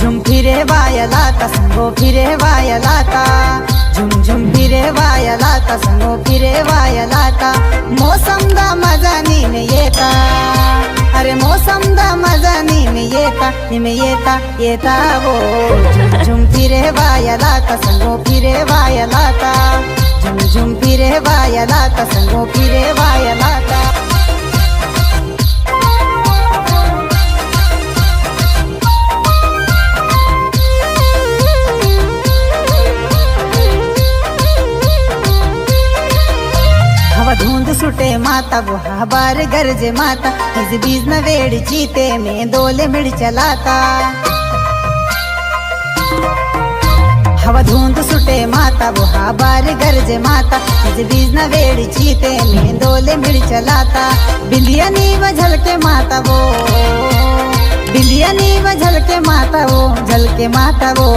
झुम फिरे वायलाता संगो फिरे वायलाता झुम झुम फिरे वायलाता संगो फिरे वायलाता मौसम दा मजा नीने येता अरे मौसम दा मजा नीने येता येता वो झुम झुम फिरे वायलाता संगो फिरे वायलाता झुम झुम फिरे वायलाता संगो फिरे वायलाता हवा धुंद सुटे माता गुहा बार गरजे माता हिज बीज न वेड़ चीते में दोले मिड़ चलाता हवा धुंद सुटे माता गुहा बार गरजे माता हिज बीज न वेड़ चीते में दोले मिड़ चलाता बिंदिया नीव झलके माता वो बिंदिया नीव झलके माता वो झलके माता वो